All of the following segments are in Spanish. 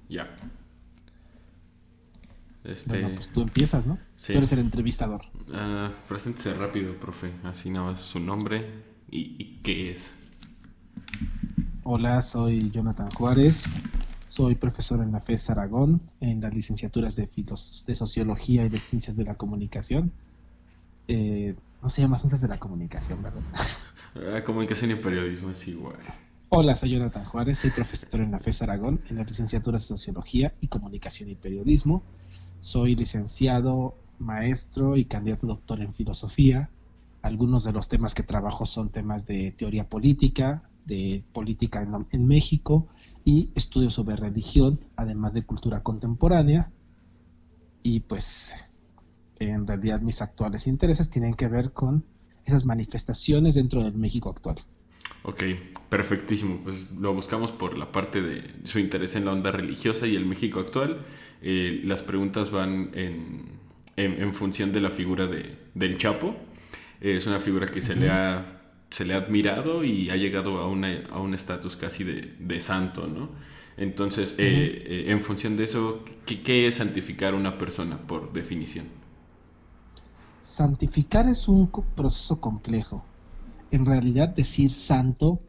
Ya. Bueno, Este, pues tú empiezas, ¿no? Tú sí. eres el entrevistador. Preséntese rápido, profe. Así nada más su nombre y qué es. Hola, soy Jonathan Juárez. Soy profesor en la FES Aragón, en las licenciaturas de Sociología y de Ciencias de la Comunicación. No se llama Ciencias de la Comunicación, ¿verdad? Comunicación y periodismo es igual. Hola, soy Jonathan Juárez. Soy profesor en la FES Aragón, en las licenciaturas de Sociología y Comunicación y Periodismo. Soy licenciado, maestro y candidato a doctor en filosofía. Algunos de los temas que trabajo son temas de teoría política, de política en México y estudios sobre religión, además de cultura contemporánea. Y pues en realidad mis actuales intereses tienen que ver con esas manifestaciones dentro del México actual. Ok, perfectísimo. Pues lo buscamos por la parte de su interés en la onda religiosa y el México actual. Las preguntas van en función de la figura del Chapo. Es una figura que Ujú, se le ha admirado y ha llegado a un estatus casi de santo, ¿no? Entonces, ujú. en función de eso, ¿qué es santificar una persona por definición? Santificar es un proceso complejo. En realidad decir santo,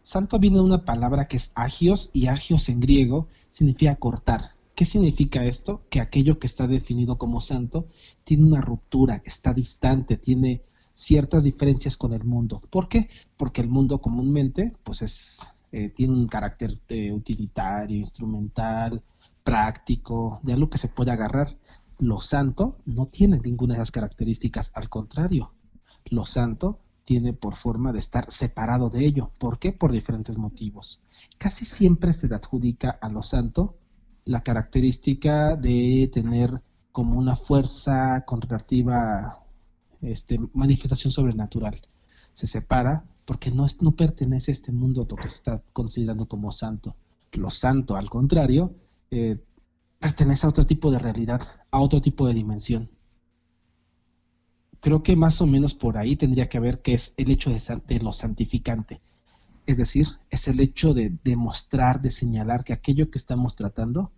santo viene de una palabra que es agios y agios en griego significa cortar. ¿Qué significa esto? Que aquello que está definido como santo tiene una ruptura, está distante, tiene ciertas diferencias con el mundo. ¿Por qué? Porque el mundo comúnmente pues tiene un carácter utilitario, instrumental, práctico, de algo que se puede agarrar. Lo santo no tiene ninguna de esas características, al contrario, lo santo tiene por forma de estar separado de ello. ¿Por qué? Por diferentes motivos. Casi siempre se le adjudica a lo santo la característica de tener como una fuerza con relativa manifestación sobrenatural. Se separa porque no pertenece a este mundo lo que se está considerando como santo. Lo santo, al contrario, pertenece a otro tipo de realidad, a otro tipo de dimensión. Creo que más o menos por ahí tendría que ver que es el hecho de lo santificante. Es decir, es el hecho de demostrar, de señalar que aquello que estamos tratando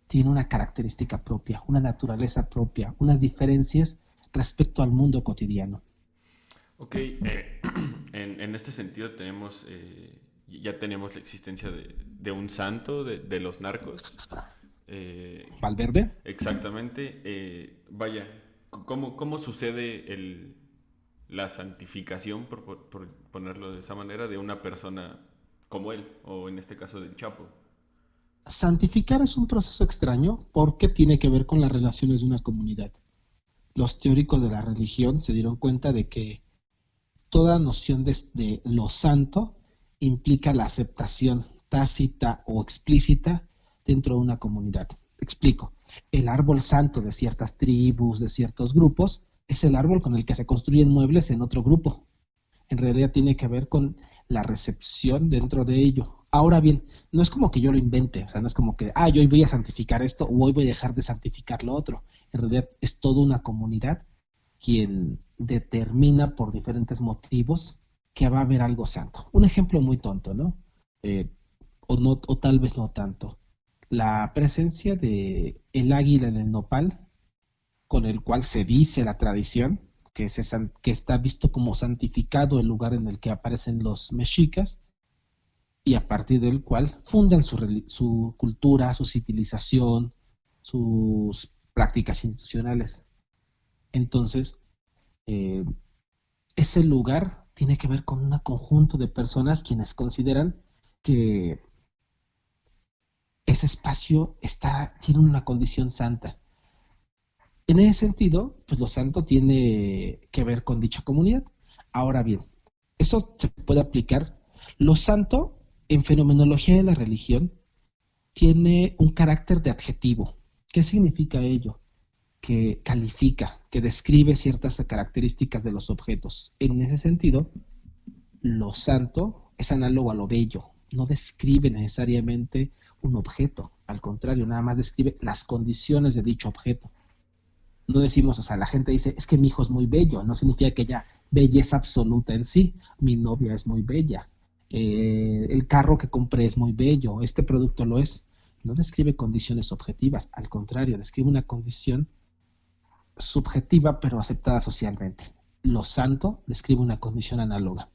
tiene una característica propia, una naturaleza propia, unas diferencias respecto al mundo cotidiano. Ok, en este sentido tenemos, ya tenemos la existencia de un santo de los narcos. Eh, Valverde, exactamente. Vaya, ¿cómo sucede la santificación, por ponerlo de esa manera, de una persona como él, o en este caso del Chapo? santificar es un proceso extraño porque tiene que ver con las relaciones de una comunidad. Los teóricos de la religión se dieron cuenta de que toda noción de lo santo implica la aceptación tácita o explícita dentro de una comunidad. Explico. El árbol santo de ciertas tribus, de ciertos grupos, es el árbol con el que se construyen muebles en otro grupo. En realidad tiene que ver con la recepción dentro de ello. Ahora bien, no es como que yo lo invente, o sea, no es como que, yo hoy voy a santificar esto o hoy voy a dejar de santificar lo otro. En realidad es toda una comunidad quien determina por diferentes motivos que va a haber algo santo. Un ejemplo muy tonto, ¿no? Eh, o no, o tal vez no tanto. La presencia de el águila en el nopal, con el cual se dice la tradición que está visto como santificado el lugar en el que aparecen los mexicas y a partir del cual fundan su cultura, su civilización, sus prácticas institucionales. Entonces, eh, ese lugar tiene que ver con un conjunto de personas quienes consideran que ese espacio tiene una condición santa. En ese sentido, pues lo santo tiene que ver con dicha comunidad. Ahora bien, eso se puede aplicar. Lo santo, en fenomenología de la religión, tiene un carácter de adjetivo. ¿Qué significa ello? Que califica, que describe ciertas características de los objetos. En ese sentido, lo santo es análogo a lo bello, no describe necesariamente un objeto, al contrario, nada más describe las condiciones de dicho objeto. No decimos, o sea, la gente dice, es que mi hijo es muy bello, no significa que haya belleza absoluta en sí, mi novia es muy bella, el carro que compré es muy bello, este producto lo es. no describe condiciones objetivas, al contrario, describe una condición subjetiva pero aceptada socialmente. Lo santo describe una condición análoga.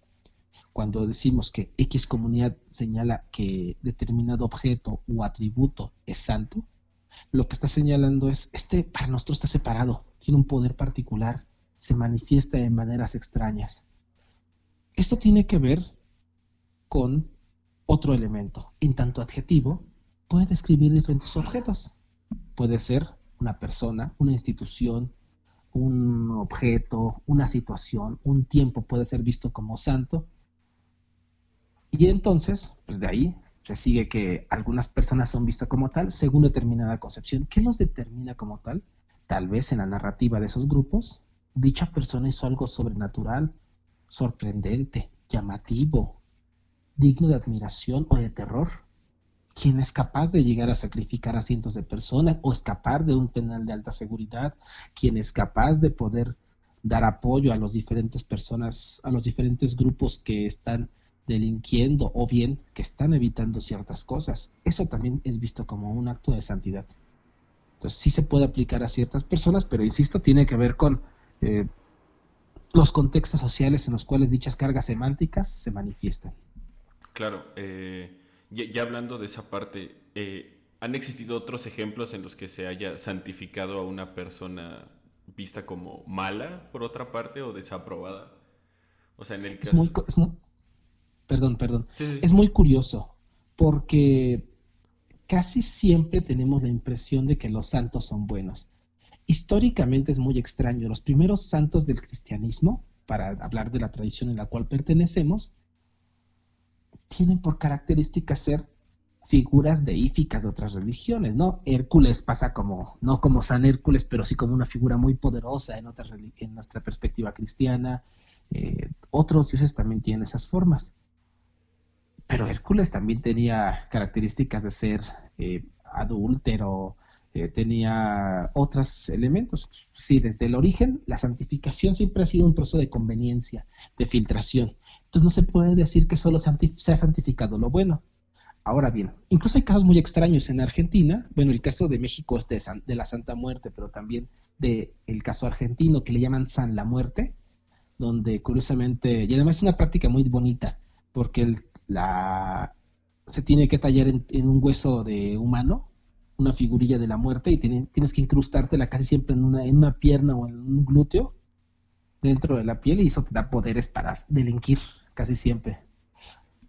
Cuando decimos que X comunidad señala que determinado objeto o atributo es santo, lo que está señalando es, este para nosotros está separado, tiene un poder particular, se manifiesta de maneras extrañas. Esto tiene que ver con otro elemento. En tanto adjetivo, puede describir diferentes objetos. Puede ser una persona, una institución, un objeto, una situación, un tiempo puede ser visto como santo. Y entonces, pues de ahí se sigue que algunas personas son vistas como tal según determinada concepción. ¿Qué los determina como tal? Tal vez en la narrativa de esos grupos, dicha persona hizo algo sobrenatural, sorprendente, llamativo, digno de admiración o de terror. ¿Quién es capaz de llegar a sacrificar a cientos de personas o escapar de un penal de alta seguridad? ¿Quién es capaz de poder dar apoyo a las diferentes personas, a los diferentes grupos que están delinquiendo o bien que están evitando ciertas cosas? Eso también es visto como un acto de santidad. Entonces sí se puede aplicar a ciertas personas, pero insisto, tiene que ver con los contextos sociales en los cuales dichas cargas semánticas se manifiestan. Claro, ya hablando de esa parte, ¿han existido otros ejemplos en los que se haya santificado a una persona vista como mala, por otra parte, o desaprobada? O sea, en el Es caso... muy, es muy, perdón, Sí, sí. es muy curioso porque casi siempre tenemos la impresión de que los santos son buenos. Históricamente es muy extraño. Los primeros santos del cristianismo, para hablar de la tradición en la cual pertenecemos, tienen por característica ser figuras deíficas de otras religiones, ¿no? Hércules pasa como, no como San Hércules, pero sí como una figura muy poderosa en nuestra perspectiva cristiana. Otros dioses también tienen esas formas. Pero Hércules también tenía características de ser adúltero, tenía otros elementos. Sí, desde el origen, la santificación siempre ha sido un proceso de conveniencia, de filtración. Entonces no se puede decir que solo se ha santificado lo bueno. Ahora bien, incluso hay casos muy extraños en Argentina. Bueno, el caso de México es de la Santa Muerte, pero también de el caso argentino que le llaman San la Muerte, donde curiosamente, y además es una práctica muy bonita, porque se tiene que tallar en un hueso de humano una figurilla de la muerte y tienes que incrustártela casi siempre en una pierna o en un glúteo dentro de la piel y eso te da poderes para delinquir casi siempre.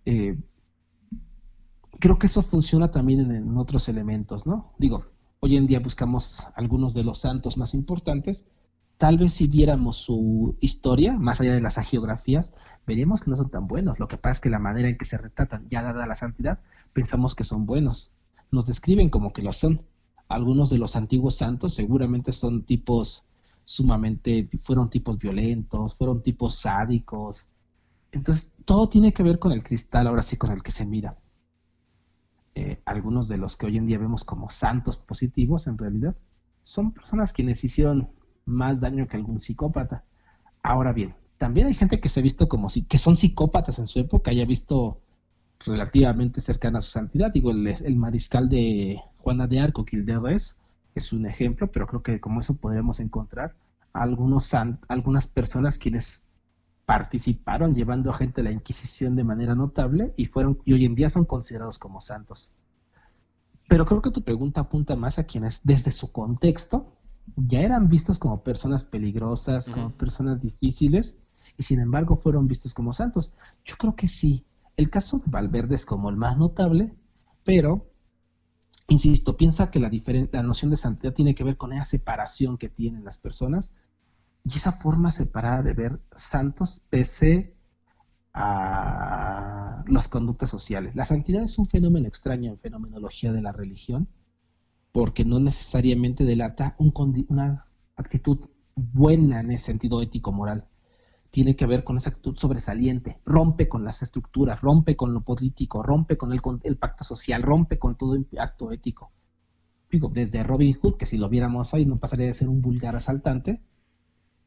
Eh, Creo que eso funciona también en otros elementos, ¿no? Digo, hoy en día buscamos algunos de los santos más importantes. Tal vez si viéramos su historia, más allá de las hagiografías, veríamos que no son tan buenos. Lo que pasa es que la manera en que se retratan, ya dada la santidad, pensamos que son buenos. Nos describen como que lo son. Algunos de los antiguos santos seguramente son tipos fueron tipos violentos, fueron tipos sádicos. Entonces, todo tiene que ver con el cristal, ahora sí, con el que se mira. Algunos de los que hoy en día vemos como santos positivos, en realidad, son personas quienes hicieron más daño que algún psicópata. Ahora bien, también hay gente que se ha visto como si, que son psicópatas en su época, haya visto relativamente cercana a su santidad. Digo, el mariscal de Juana de Arco, Quilderres, es un ejemplo, pero creo que como eso podremos encontrar algunas personas quienes participaron llevando a gente a la Inquisición de manera notable y hoy en día son considerados como santos. Pero creo que tu pregunta apunta más a quienes desde su contexto ya eran vistos como personas peligrosas, Ujú. como personas difíciles, y sin embargo fueron vistos como santos. Yo creo que sí. El caso de Valverde es como el más notable, pero, insisto, piensa que la noción de santidad tiene que ver con esa separación que tienen las personas y esa forma separada de ver santos pese a las conductas sociales. La santidad es un fenómeno extraño en fenomenología de la religión, porque no necesariamente delata una actitud buena en el sentido ético-moral. Tiene que ver con esa actitud sobresaliente, rompe con las estructuras, rompe con lo político, rompe con el pacto social, rompe con todo acto ético. Digo, desde Robin Hood, que si lo viéramos hoy no pasaría de ser un vulgar asaltante,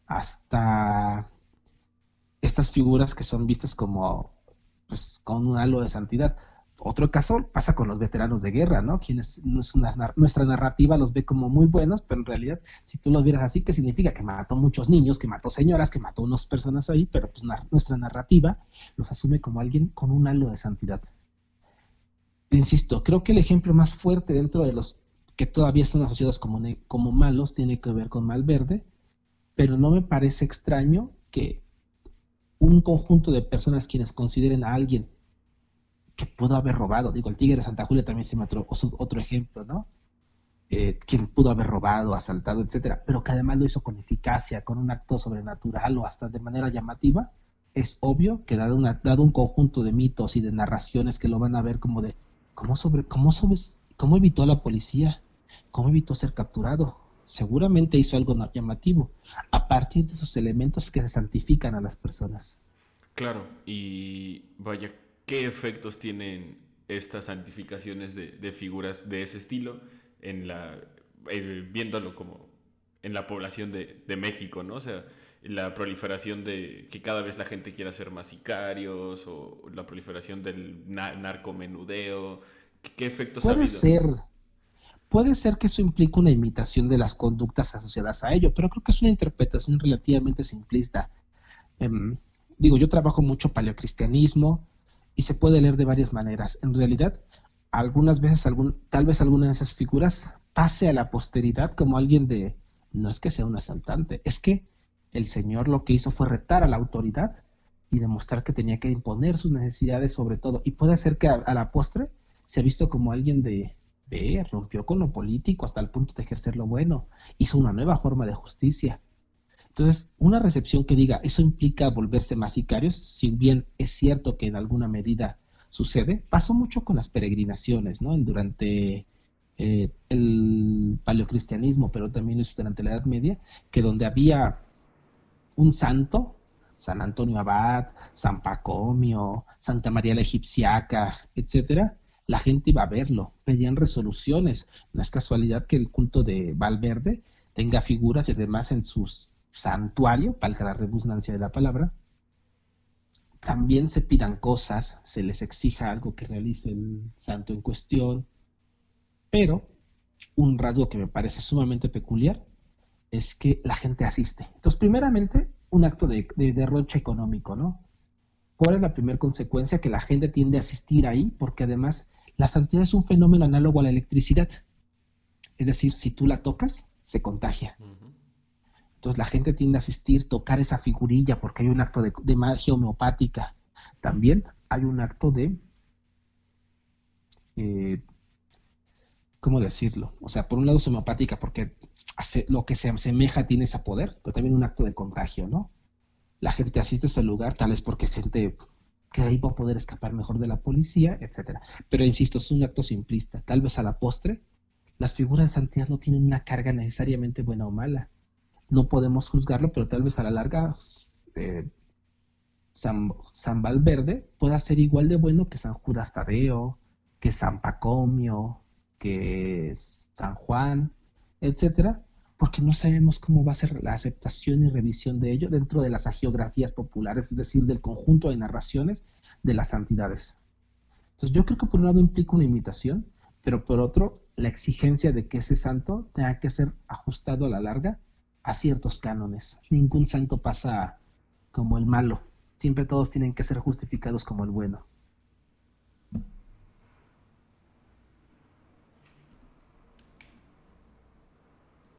hasta estas figuras que son vistas como, pues, con un halo de santidad. Otro caso pasa con los veteranos de guerra, ¿no? Quienes nuestra narrativa los ve como muy buenos, pero en realidad, si tú los vieras así, ¿qué significa? Que mató muchos niños, que mató señoras, que mató unas personas ahí, pero pues nuestra narrativa los asume como alguien con un halo de santidad. Insisto, creo que el ejemplo más fuerte dentro de los que todavía están asociados como malos tiene que ver con Malverde, pero no me parece extraño que un conjunto de personas quienes consideren a alguien que pudo haber robado, digo, el Tigre de Santa Julia también se me otro ejemplo, ¿no? Quien pudo haber robado, asaltado, etcétera, pero que además lo hizo con eficacia, con un acto sobrenatural o hasta de manera llamativa, es obvio que dado un conjunto de mitos y de narraciones que lo van a ver como de cómo evitó a la policía, cómo evitó ser capturado, seguramente hizo algo llamativo, a partir de esos elementos que se santifican a las personas. Claro, y vaya, ¿qué efectos tienen estas santificaciones de figuras de ese estilo en viéndolo como en la población de México, ¿no? O sea, la proliferación de que cada vez la gente quiera ser más sicarios o la proliferación del narcomenudeo, ¿qué efectos ha Puede habido? ser, puede ser que eso implique una imitación de las conductas asociadas a ello, pero creo que es una interpretación relativamente simplista. Em, Digo, yo trabajo mucho paleocristianismo y se puede leer de varias maneras. En realidad, algunas veces, tal vez alguna de esas figuras pase a la posteridad como alguien no es que sea un asaltante, es que el Señor lo que hizo fue retar a la autoridad y demostrar que tenía que imponer sus necesidades sobre todo. Y puede ser que a la postre se ha visto como alguien rompió con lo político hasta el punto de ejercer lo bueno, hizo una nueva forma de justicia. Entonces, una recepción que diga eso implica volverse más sicarios, si bien es cierto que en alguna medida sucede, pasó mucho con las peregrinaciones, ¿no? Durante el paleocristianismo, pero también eso durante la Edad Media, que donde había un santo, San Antonio Abad, San Pacomio, Santa María la Egipciaca, etcétera, la gente iba a verlo, pedían resoluciones. No es casualidad que el culto de Valverde tenga figuras y además en sus santuario, valga la redundancia de la palabra, también se pidan cosas, se les exija algo que realice el santo en cuestión, pero un rasgo que me parece sumamente peculiar es que la gente asiste. Entonces, primeramente, un acto de derroche económico, ¿no? ¿Cuál es la primera consecuencia? Que la gente tiende a asistir ahí, porque además la santidad es un fenómeno análogo a la electricidad. Es decir, si tú la tocas, se contagia. Ujú. Entonces la gente tiende a asistir, tocar esa figurilla, porque hay un acto de magia homeopática. También hay un acto eh, ¿cómo decirlo? O sea, por un lado es homeopática porque lo que se asemeja tiene ese poder, pero también un acto de contagio, ¿no? La gente asiste a ese lugar tal vez porque siente que ahí va a poder escapar mejor de la policía, etcétera. Pero insisto, es un acto simplista. Tal vez a la postre, las figuras de santidad no tienen una carga necesariamente buena o mala. No podemos juzgarlo, pero tal vez a la larga eh, San Valverde pueda ser igual de bueno que San Judas Tadeo, que San Pacomio, que San Juan, etcétera, porque no sabemos cómo va a ser la aceptación y revisión de ello dentro de las hagiografías populares, es decir, del conjunto de narraciones de las santidades. Entonces yo creo que por un lado implica una imitación, pero por otro la exigencia de que ese santo tenga que ser ajustado a la larga a ciertos cánones. Ningún santo pasa como el malo, siempre todos tienen que ser justificados como el bueno.